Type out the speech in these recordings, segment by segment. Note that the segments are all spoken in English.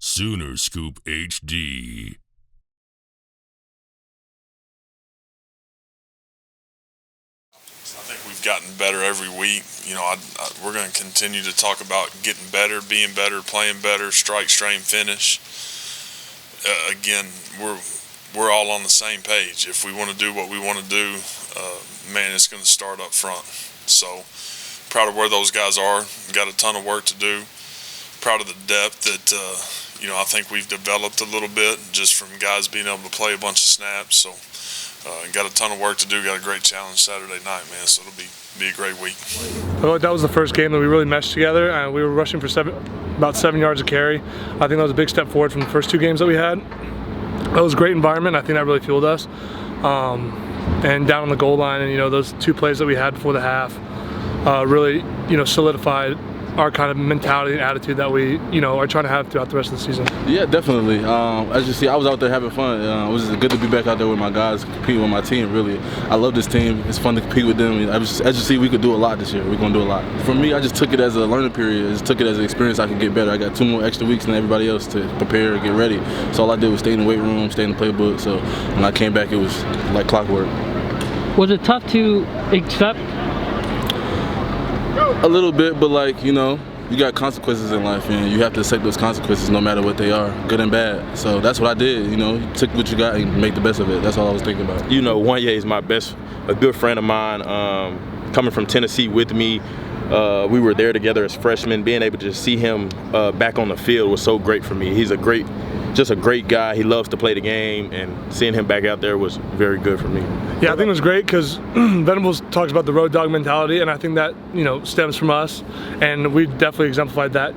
Sooner Scoop HD. I think we've gotten better every week. We're going to continue to talk about getting better, being better, playing better, strike, strain, finish. Again, we're all on the same page. If we want to do what we want to do, it's going to start up front. So proud of where those guys are. Got a ton of work to do. Proud of the depth that I think we've developed a little bit just from guys being able to play a bunch of snaps. So got a ton of work to do. Got a great challenge Saturday night, man. So it'll be a great week. I felt like that was the first game that we really meshed together, and we were rushing for about 7 yards a carry. I think that was a big step forward from the first two games that we had. That was a great environment. I think that really fueled us. And down on the goal line, and those two plays that we had before the half really solidified our kind of mentality and attitude that we are trying to have throughout the rest of the season. Yeah, definitely. As you see, I was out there having fun. It was good to be back out there with my guys, competing with my team. Really, I love this team. It's fun to compete with them. As you see, we could do a lot this year. We're gonna do a lot. For me, I just took it as a learning period. I just took it as an experience. I could get better. I got 2 more extra weeks than everybody else to prepare and get ready. So all I did was stay in the weight room, stay in the playbook. So when I came back, it was like clockwork. Was it tough to accept? A little bit, but you got consequences in life, and you have to accept those consequences no matter what they are, good and bad. So that's what I did, took what you got and make the best of it. That's all I was thinking about. Wanya is a good friend of mine, coming from Tennessee with me. We were there together as freshmen. Being able to see him back on the field was so great for me. He's just a great guy. He loves to play the game, and seeing him back out there was very good for me. Yeah, I think it was great because Venables talks about the road dog mentality, and I think that stems from us, and we definitely exemplified that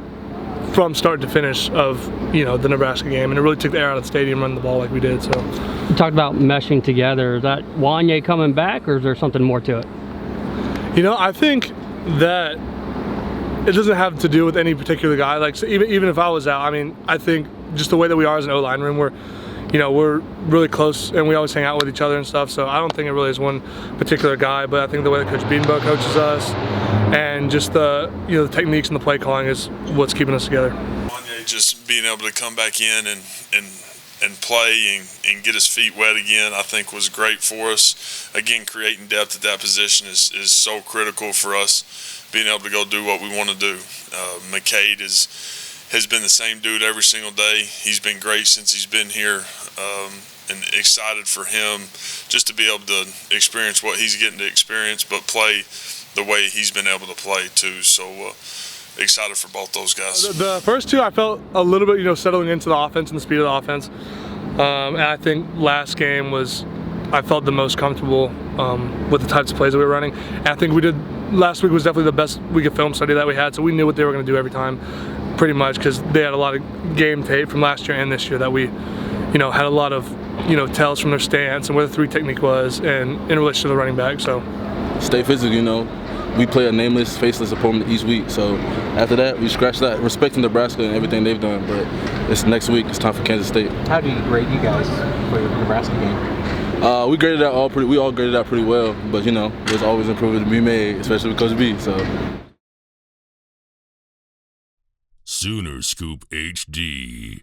from start to finish of the Nebraska game, and it really took the air out of the stadium running the ball like we did. So You talked about meshing together. Is that Wanya coming back, or is there something more to it? I think that it doesn't have to do with any particular guy. Like, so even if I was out, I think just the way that we are as an O-line room, we're really close, and we always hang out with each other and stuff. So I don't think it really is one particular guy, but I think the way that Coach Beanbo coaches us, and just the the techniques and the play calling is what's keeping us together. Just being able to come back in and play and get his feet wet again, I think was great for us. Again, creating depth at that position is so critical for us, being able to go do what we want to do. McKade has been the same dude every single day. He's been great since he's been here, and excited for him just to be able to experience what he's getting to experience, but play the way he's been able to play too. So excited for both those guys. The first two, I felt a little bit settling into the offense and the speed of the offense, and I think last game I felt the most comfortable with the types of plays that we were running. And I think last week was definitely the best week of film study that we had, so we knew what they were going to do every time, pretty much, because they had a lot of game tape from last year and this year that we had a lot of tells from their stance and where the 3 technique was, and in relation to the running back. So stay physical. We play a nameless, faceless opponent each week. So after that, we scratch that, respecting Nebraska and everything they've done. But it's next week. It's time for Kansas State. How do you grade you guys for the Nebraska game? We graded out we all graded out pretty well, but there's always improvement to be made, especially with Coach B. So Sooner Scoop HD.